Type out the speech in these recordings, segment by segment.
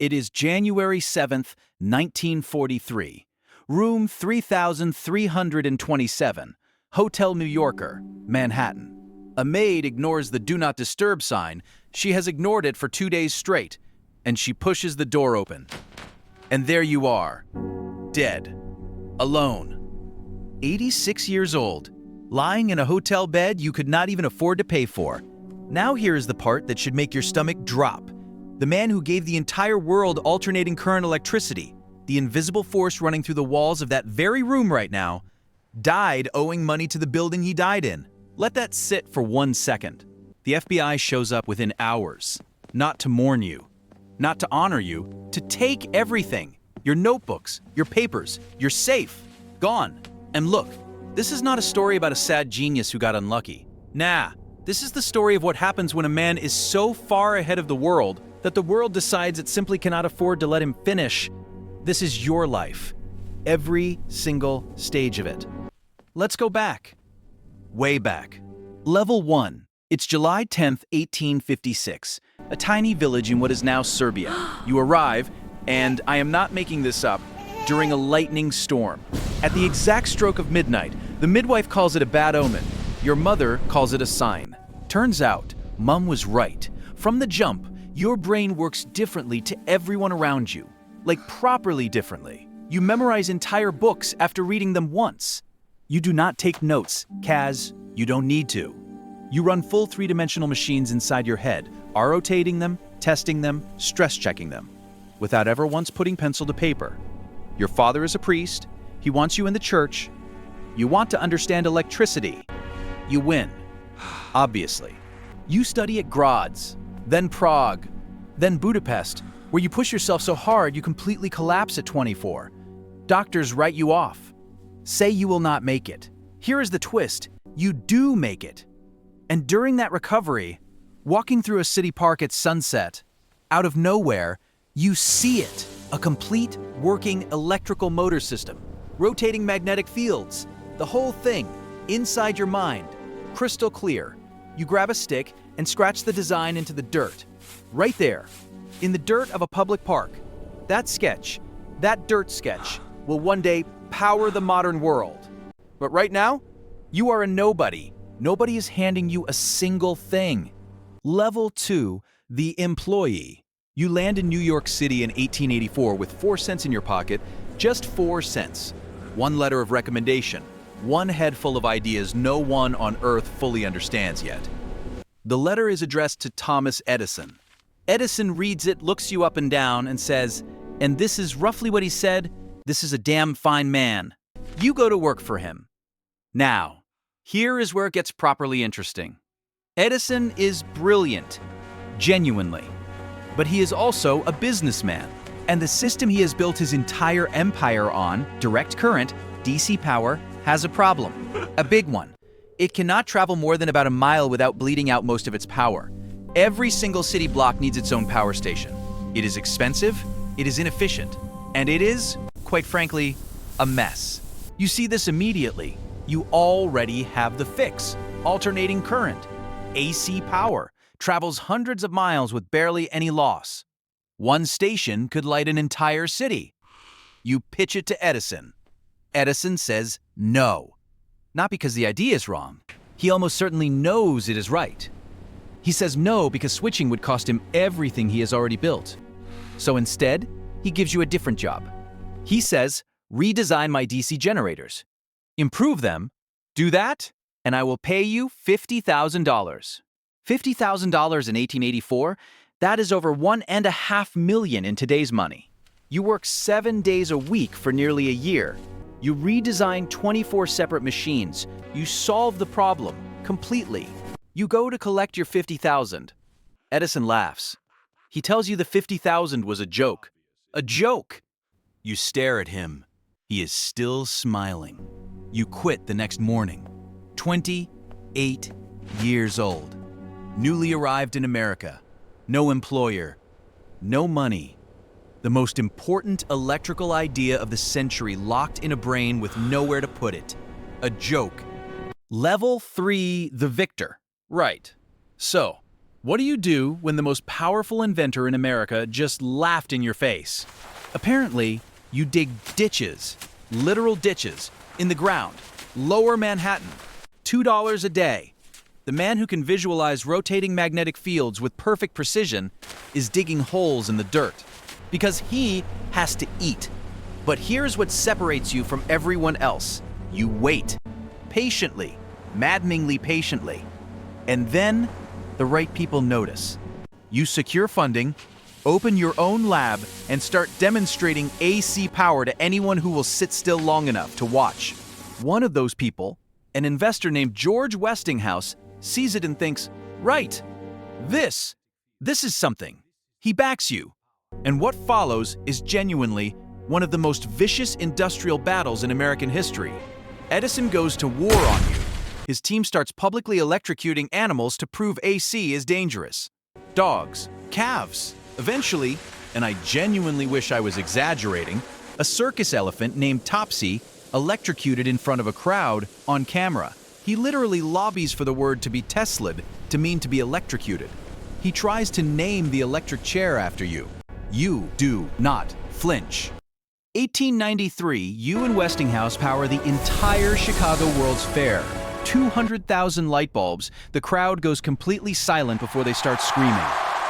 It is January 7th, 1943. Room 3327, Hotel New Yorker, Manhattan. A maid ignores the Do Not Disturb sign. She has ignored it for 2 days straight, and she pushes the door open. And there you are, dead, alone. 86 years old, lying in a hotel bed you could not even afford to pay for. Now here is the part that should make your stomach drop. The man who gave the entire world alternating current electricity, the invisible force running through the walls of that very room right now, died owing money to the building he died in. Let that sit for 1 second. The FBI shows up within hours, not to mourn you, not to honor you, to take everything. Your notebooks, your papers, your safe, gone. And look, this is not a story about a sad genius who got unlucky. Nah, this is the story of what happens when a man is so far ahead of the world that the world decides it simply cannot afford to let him finish. This is your life. Every single stage of it. Let's go back. Way back. Level 1. It's July 10th, 1856. A tiny village in what is now Serbia. You arrive, and I am not making this up, during a lightning storm. At the exact stroke of midnight, the midwife calls it a bad omen. Your mother calls it a sign. Turns out, Mom was right. From the jump, your brain works differently to everyone around you. Like properly differently. You memorize entire books after reading them once. You do not take notes, Kaz. You don't need to. You run full three-dimensional machines inside your head, rotating them, testing them, stress-checking them, without ever once putting pencil to paper. Your father is a priest. He wants you in the church. You want to understand electricity. You win. Obviously. You study at Graz, then Prague, then Budapest, where you push yourself so hard you completely collapse at 24. Doctors write you off. Say you will not make it. Here is the twist. You do make it. And during that recovery, walking through a city park at sunset, out of nowhere, you see it. A complete working electrical motor system, rotating magnetic fields, the whole thing, inside your mind, crystal clear. You grab a stick and scratch the design into the dirt. Right there, in the dirt of a public park. That sketch, that dirt sketch, will one day power the modern world. But right now, you are a nobody. Nobody is handing you a single thing. Level 2, the employee. You land in New York City in 1884 with 4 cents in your pocket, just 4 cents. 1 letter of recommendation, 1 head full of ideas no one on earth fully understands yet. The letter is addressed to Thomas Edison. Edison reads it, looks you up and down, and says, and this is roughly what he said, this is a damn fine man. You go to work for him. Now, here is where it gets properly interesting. Edison is brilliant, genuinely. But he is also a businessman, and the system he has built his entire empire on, direct current, DC power, has a problem. A big one. It cannot travel more than about a mile without bleeding out most of its power. Every single city block needs its own power station. It is expensive, it is inefficient, and it is, quite frankly, a mess. You see this immediately. You already have the fix. Alternating current. AC power. Travels hundreds of miles with barely any loss. 1 station could light an entire city. You pitch it to Edison. Edison says no. Not because the idea is wrong. He almost certainly knows it is right. He says no because switching would cost him everything he has already built. So instead, he gives you a different job. He says, redesign my DC generators. Improve them. Do that, and I will pay you $50,000. $50,000 in 1884, that is over $1.5 million in today's money. You work 7 days a week for nearly a year. You redesign 24 separate machines. You solve the problem completely. You go to collect your $50,000. Edison laughs. He tells you the $50,000 was a joke. A joke! You stare at him. He is still smiling. You quit the next morning. 28 years old. Newly arrived in America. No employer. No money. The most important electrical idea of the century locked in a brain with nowhere to put it. A joke. Level 3, the victor. Right. So, What do you do when the most powerful inventor in America just laughed in your face? Apparently, you dig ditches, literal ditches, in the ground, lower Manhattan, $2 a day. The man who can visualize rotating magnetic fields with perfect precision is digging holes in the dirt because he has to eat. But here's what separates you from everyone else. You wait, patiently, maddeningly patiently. And then the right people notice. You secure funding, open your own lab, and start demonstrating AC power to anyone who will sit still long enough to watch. One of those people, an investor named George Westinghouse, sees it and thinks, right, this is something. He backs you. And what follows is genuinely one of the most vicious industrial battles in American history. Edison goes to war on you. His team starts publicly electrocuting animals to prove AC is dangerous. Dogs, calves. Eventually, and I genuinely wish I was exaggerating, a circus elephant named Topsy electrocuted in front of a crowd on camera. He literally lobbies for the word to be Tesla'd to mean to be electrocuted. He tries to name the electric chair after you. You do not flinch. 1893, you and Westinghouse power the entire Chicago World's Fair. 200,000 light bulbs, the crowd goes completely silent before they start screaming.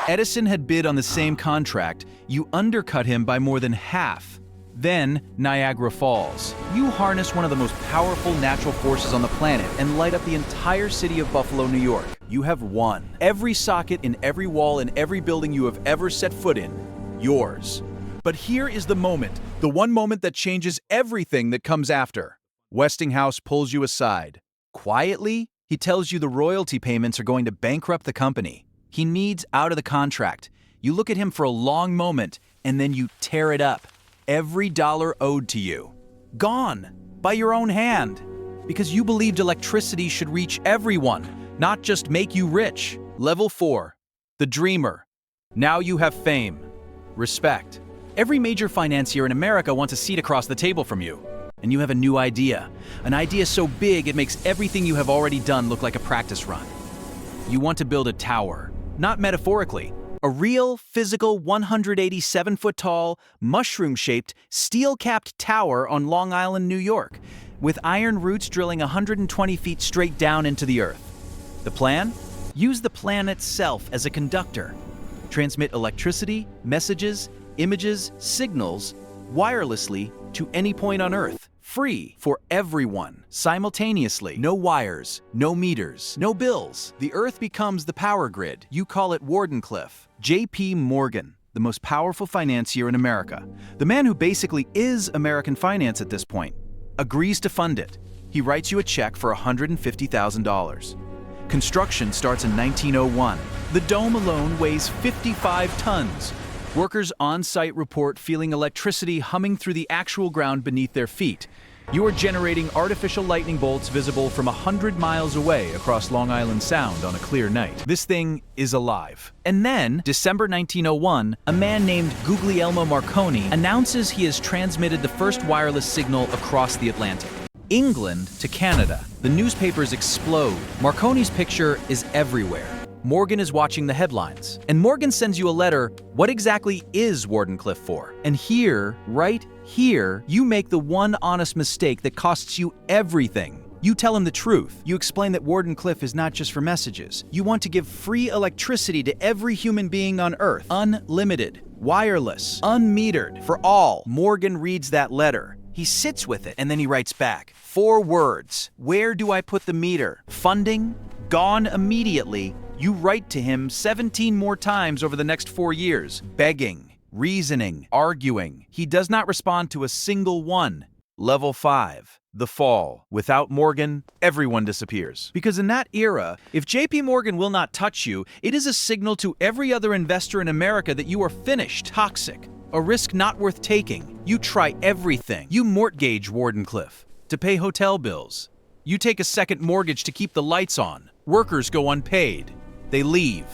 Edison had bid on the same contract. You undercut him by more than half. Then, Niagara Falls. You harness one of the most powerful natural forces on the planet and light up the entire city of Buffalo, New York. You have won. Every socket in every wall in every building you have ever set foot in, yours. But here is the moment, the one moment that changes everything that comes after. Westinghouse pulls you aside. Quietly, he tells you the royalty payments are going to bankrupt the company. He needs out of the contract. You look at him for a long moment, and then you tear it up. Every dollar owed to you. Gone, by your own hand. Because you believed electricity should reach everyone, not just make you rich. Level 4, the dreamer. Now you have fame, respect. Every major financier in America wants a seat across the table from you. And you have a new idea. An idea so big it makes everything you have already done look like a practice run. You want to build a tower, not metaphorically. A real, physical, 187-foot-tall, mushroom-shaped, steel-capped tower on Long Island, New York, with iron roots drilling 120 feet straight down into the earth. The plan? Use the plan itself as a conductor. Transmit electricity, messages, images, signals, wirelessly to any point on Earth. Free for everyone, simultaneously. No wires, no meters, no bills. The Earth becomes the power grid. You call it Wardenclyffe. J.P. Morgan, the most powerful financier in America, the man who basically is American finance at this point, agrees to fund it. He writes you a check for $150,000. Construction starts in 1901. The dome alone weighs 55 tons. Workers on site report feeling electricity humming through the actual ground beneath their feet. You are generating artificial lightning bolts visible from 100 miles away across Long Island Sound on a clear night. This thing is alive. And then, December 1901, a man named Guglielmo Marconi announces he has transmitted the first wireless signal across the Atlantic. England to Canada. The newspapers explode. Marconi's picture is everywhere. Morgan is watching the headlines, and Morgan sends you a letter. What exactly is Wardenclyffe for? And here, right here, you make the one honest mistake that costs you everything. You tell him the truth. You explain that Wardenclyffe is not just for messages. You want to give free electricity to every human being on Earth. Unlimited, wireless, unmetered, for all. Morgan reads that letter. He sits with it, and then he writes back. 4 words. Where do I put the meter? Funding? Gone immediately. You write to him 17 more times over the next 4 years, begging, reasoning, arguing. He does not respond to a single one. Level 5, the fall. Without Morgan, everyone disappears. Because in that era, if JP Morgan will not touch you, it is a signal to every other investor in America that you are finished, toxic, a risk not worth taking. You try everything. You mortgage Wardenclyffe to pay hotel bills. You take a second mortgage to keep the lights on. Workers go unpaid. They leave,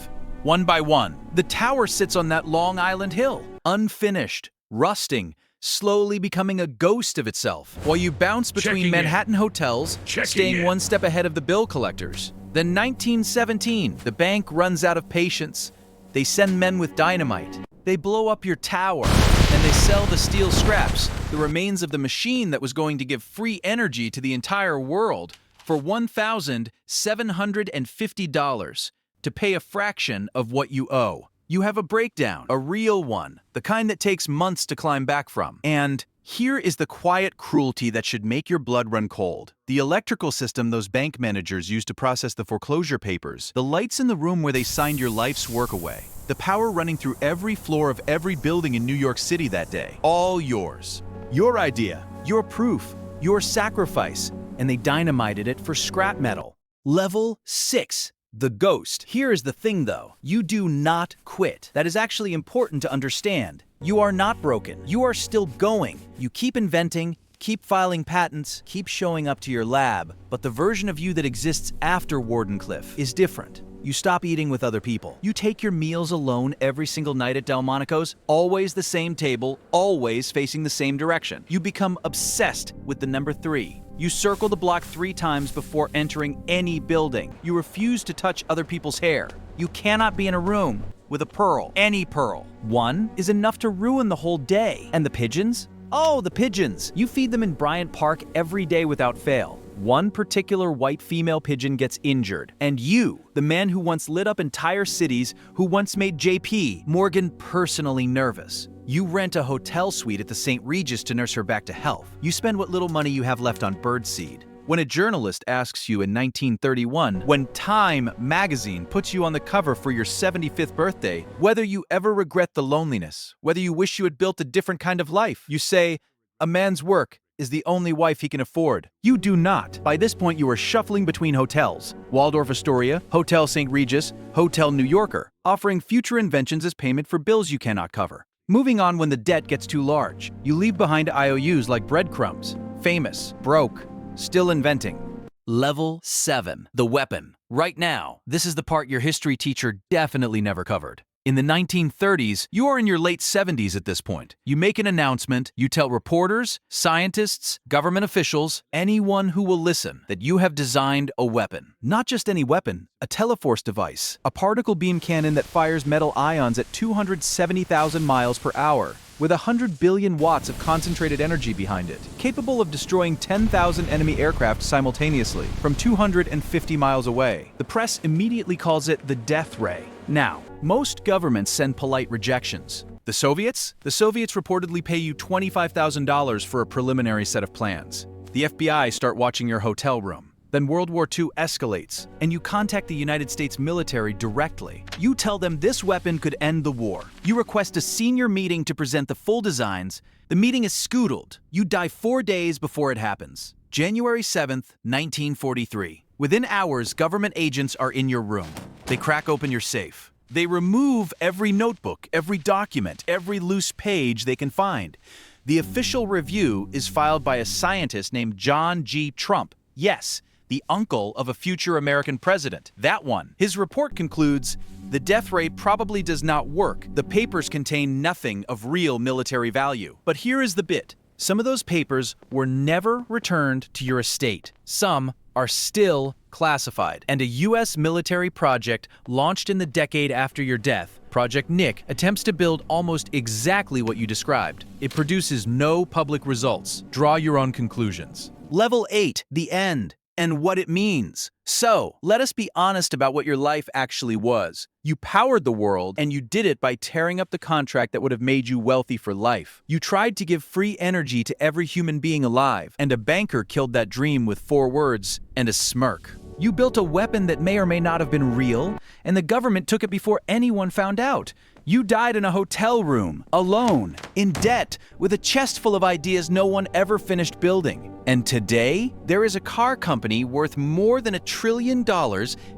one by one. The tower sits on that Long Island hill, unfinished, rusting, slowly becoming a ghost of itself, while you bounce between Manhattan hotels, staying one step ahead of the bill collectors. Then 1917, the bank runs out of patience. They send men with dynamite. They blow up your tower, and they sell the steel scraps, the remains of the machine that was going to give free energy to the entire world, for $1,750 to pay a fraction of what you owe. You have a breakdown, a real one, the kind that takes months to climb back from. And here is the quiet cruelty that should make your blood run cold. The electrical system those bank managers used to process the foreclosure papers, the lights in the room where they signed your life's work away, the power running through every floor of every building in New York City that day, all yours. Your idea, your proof, your sacrifice, and they dynamited it for scrap metal. Level 6. The ghost. Here is the thing though, you do not quit. That is actually important to understand. You are not broken. You are still going. You keep inventing, keep filing patents, keep showing up to your lab, but the version of you that exists after Wardenclyffe is different. You stop eating with other people. You take your meals alone every single night at Delmonico's, always the same table, always facing the same direction. You become obsessed with the number 3. You circle the block 3 times before entering any building. You refuse to touch other people's hair. You cannot be in a room with a pearl, any pearl. One is enough to ruin the whole day. And the pigeons? Oh, the pigeons. You feed them in Bryant Park every day without fail. One particular white female pigeon gets injured. And you, the man who once lit up entire cities, who once made J.P. Morgan personally nervous. You rent a hotel suite at the St. Regis to nurse her back to health. You spend what little money you have left on birdseed. When a journalist asks you in 1931, when Time magazine puts you on the cover for your 75th birthday, whether you ever regret the loneliness, whether you wish you had built a different kind of life, you say, a man's work is the only wife he can afford. You do not. By this point, you are shuffling between hotels. Waldorf Astoria, Hotel St. Regis, Hotel New Yorker, offering future inventions as payment for bills you cannot cover. Moving on when the debt gets too large. You leave behind IOUs like breadcrumbs. Famous, broke, still inventing. Level 7. The weapon. Right now, this is the part your history teacher definitely never covered. In the 1930s, you are in your late 70s at this point. You make an announcement, you tell reporters, scientists, government officials, anyone who will listen, that you have designed a weapon. Not just any weapon, a teleforce device, a particle beam cannon that fires metal ions at 270,000 miles per hour, with 100 billion watts of concentrated energy behind it, capable of destroying 10,000 enemy aircraft simultaneously from 250 miles away. The press immediately calls it the death ray. Now, most governments send polite rejections. The Soviets? The Soviets reportedly pay you $25,000 for a preliminary set of plans. The FBI start watching your hotel room. Then World War II escalates, and you contact the United States military directly. You tell them this weapon could end the war. You request a senior meeting to present the full designs. The meeting is scoodled. You die 4 days before it happens. January 7th, 1943. Within hours, government agents are in your room. They crack open your safe. They remove every notebook, every document, every loose page they can find. The official review is filed by a scientist named John G. Trump. Yes, the uncle of a future American president. That one. His report concludes, the death ray probably does not work. The papers contain nothing of real military value. But here is the bit. Some of those papers were never returned to your estate. Some are still classified. And a U.S. military project launched in the decade after your death, Project Nick, attempts to build almost exactly what you described. It produces no public results. Draw your own conclusions. Level 8, the end, and what it means. So, let us be honest about what your life actually was. You powered the world, and you did it by tearing up the contract that would have made you wealthy for life. You tried to give free energy to every human being alive, and a banker killed that dream with 4 words and a smirk. You built a weapon that may or may not have been real, and the government took it before anyone found out. You died in a hotel room, alone, in debt, with a chest full of ideas no one ever finished building. And today, there is a car company worth more than $1 trillion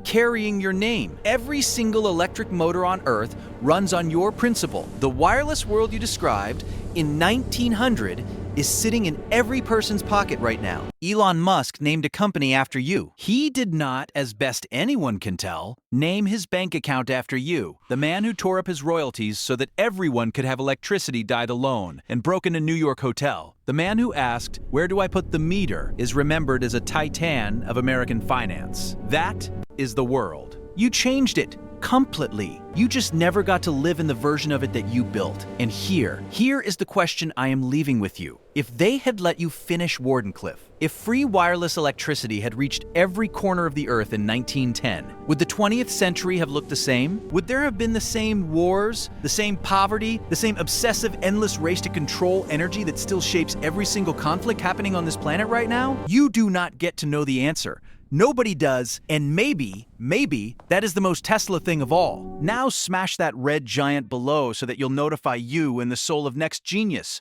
carrying your name. Every single electric motor on Earth runs on your principle. The wireless world you described in 1900 is sitting in every person's pocket right now. Elon Musk named a company after you. He did not, as best anyone can tell, name his bank account after you. The man who tore up his royalties so that everyone could have electricity died alone and broke in a New York hotel. The man who asked, "Where do I put the meter?" is remembered as a titan of American finance. That is the world. You changed it completely. You just never got to live in the version of it that you built. And here is the question I am leaving with you. If they had let you finish Wardenclyffe, if free wireless electricity had reached every corner of the earth in 1910, would the 20th century have looked the same? Would there have been the same wars, the same poverty, the same obsessive, endless race to control energy that still shapes every single conflict happening on this planet right now? You do not get to know the answer. Nobody does, and maybe that is the most Tesla thing of all. Now smash that red giant below so that you'll notify you and the soul of next genius.